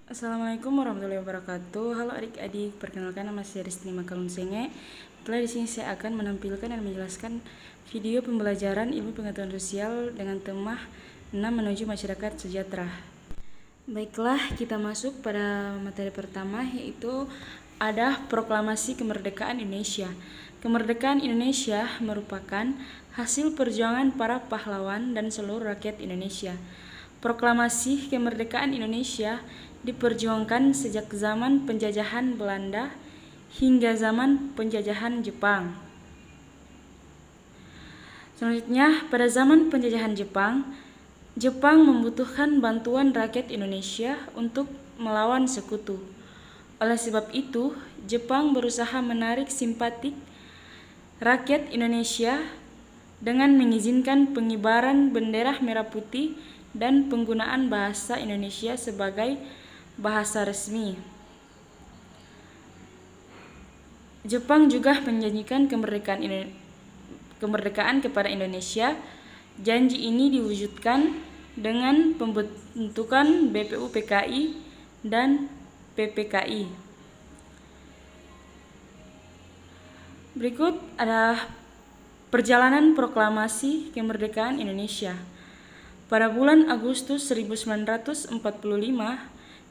Assalamualaikum warahmatullahi wabarakatuh. Halo adik-adik, perkenalkan nama saya Risti Makalun Senge. Setelah di sini saya akan menampilkan dan menjelaskan video pembelajaran ilmu pengetahuan sosial dengan tema 6 menuju masyarakat sejahtera. Baiklah, kita masuk pada materi pertama, yaitu ada proklamasi kemerdekaan Indonesia. Kemerdekaan Indonesia merupakan hasil perjuangan para pahlawan dan seluruh rakyat Indonesia. Proklamasi kemerdekaan Indonesia diperjuangkan sejak zaman penjajahan Belanda hingga zaman penjajahan Jepang. Selanjutnya, pada zaman penjajahan Jepang membutuhkan bantuan rakyat Indonesia untuk melawan sekutu. Oleh sebab itu, Jepang berusaha menarik simpati rakyat Indonesia dengan mengizinkan pengibaran bendera merah putih dan penggunaan bahasa Indonesia sebagai bahasa resmi. Jepang juga menjanjikan kemerdekaan kepada Indonesia. Janji ini diwujudkan dengan pembentukan BPUPKI dan PPKI. Berikut ada perjalanan proklamasi kemerdekaan Indonesia. Pada bulan Agustus 1945,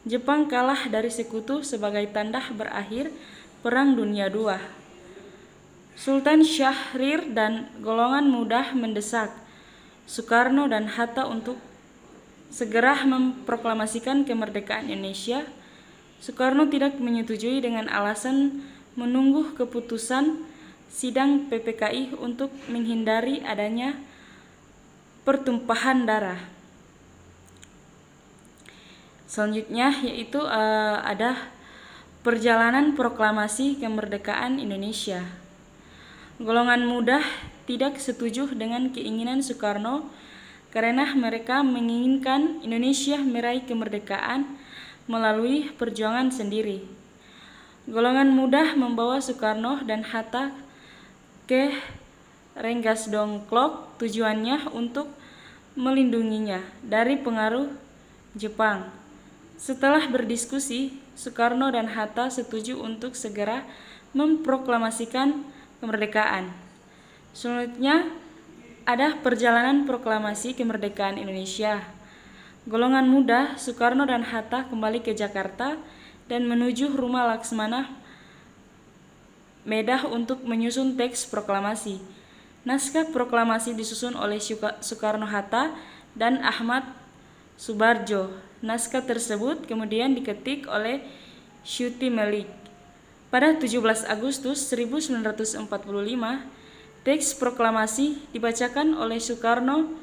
Jepang kalah dari sekutu sebagai tanda berakhir Perang Dunia II. Sultan Syahrir dan golongan muda mendesak Soekarno dan Hatta untuk segera memproklamasikan kemerdekaan Indonesia. Soekarno tidak menyetujui dengan alasan menunggu keputusan sidang PPKI untuk menghindari adanya pertumpahan darah. Selanjutnya yaitu ada perjalanan proklamasi kemerdekaan Indonesia. Golongan muda tidak setuju dengan keinginan Soekarno karena mereka menginginkan Indonesia meraih kemerdekaan melalui perjuangan sendiri. Golongan muda membawa Soekarno dan Hatta ke Rengas Dengklok, tujuannya untuk melindunginya dari pengaruh Jepang. Setelah berdiskusi, Soekarno dan Hatta setuju untuk segera memproklamasikan kemerdekaan. Selanjutnya ada perjalanan proklamasi kemerdekaan Indonesia. Golongan muda Soekarno dan Hatta kembali ke Jakarta dan menuju rumah Laksmana Medah untuk menyusun teks proklamasi. Naskah proklamasi disusun oleh Soekarno-Hatta dan Ahmad Subarjo. Naskah tersebut kemudian diketik oleh Syuti Melik. Pada 17 Agustus 1945, teks proklamasi dibacakan oleh Soekarno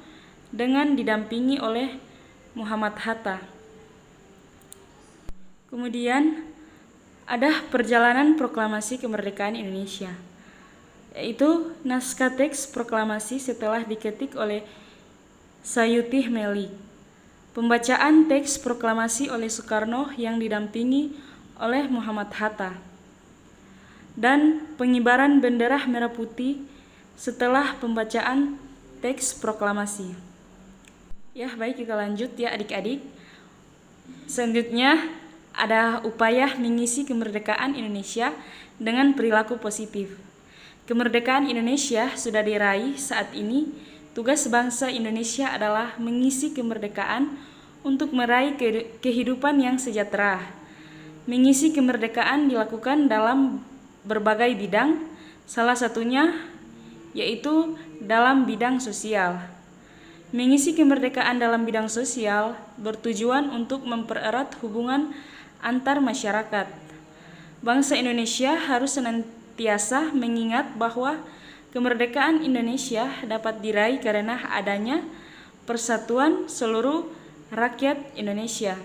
dengan didampingi oleh Muhammad Hatta. Kemudian ada perjalanan proklamasi kemerdekaan Indonesia, yaitu naskah teks proklamasi setelah diketik oleh Sayuti Melik. Pembacaan teks proklamasi oleh Soekarno yang didampingi oleh Muhammad Hatta. Dan pengibaran bendera merah putih setelah pembacaan teks proklamasi. Ya, baik, kita lanjut ya adik-adik. Selanjutnya ada upaya mengisi kemerdekaan Indonesia dengan perilaku positif. Kemerdekaan Indonesia sudah diraih, saat ini tugas bangsa Indonesia adalah mengisi kemerdekaan untuk meraih kehidupan yang sejahtera. Mengisi kemerdekaan dilakukan dalam berbagai bidang, salah satunya yaitu dalam bidang sosial. Mengisi kemerdekaan dalam bidang sosial bertujuan untuk mempererat hubungan antar masyarakat. Bangsa Indonesia harus senantiasa mengingat bahwa kemerdekaan Indonesia dapat diraih karena adanya persatuan seluruh rakyat Indonesia.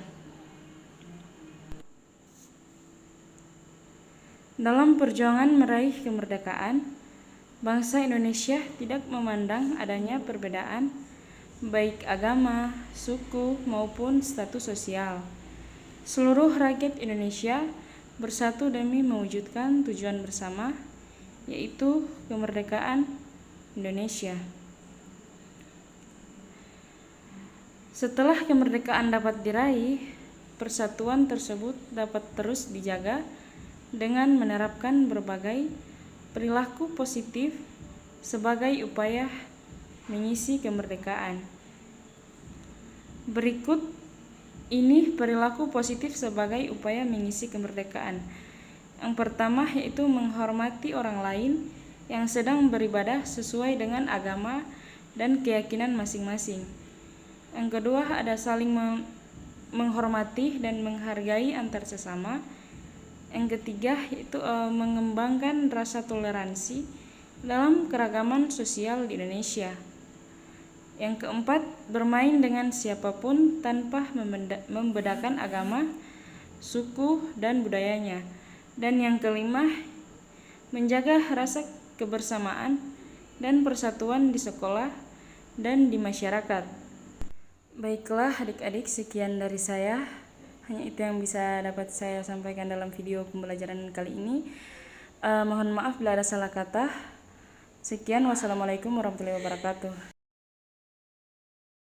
Dalam perjuangan meraih kemerdekaan, bangsa Indonesia tidak memandang adanya perbedaan baik agama, suku, maupun status sosial. Seluruh rakyat Indonesia bersatu demi mewujudkan tujuan bersama, yaitu kemerdekaan Indonesia. Setelah kemerdekaan dapat diraih, persatuan tersebut dapat terus dijaga dengan menerapkan berbagai perilaku positif sebagai upaya mengisi kemerdekaan. Berikut ini perilaku positif sebagai upaya mengisi kemerdekaan. Yang pertama yaitu menghormati orang lain yang sedang beribadah sesuai dengan agama dan keyakinan masing-masing. Yang kedua ada saling menghormati dan menghargai antar sesama. Yang ketiga yaitu mengembangkan rasa toleransi dalam keragaman sosial di Indonesia. Yang keempat, bermain dengan siapapun tanpa membedakan agama, suku, dan budayanya. Dan yang kelima, menjaga rasa kebersamaan dan persatuan di sekolah dan di masyarakat. Baiklah adik-adik, sekian dari saya. Hanya itu yang bisa dapat saya sampaikan dalam video pembelajaran kali ini. Mohon maaf bila ada salah kata. Sekian, wassalamualaikum warahmatullahi wabarakatuh.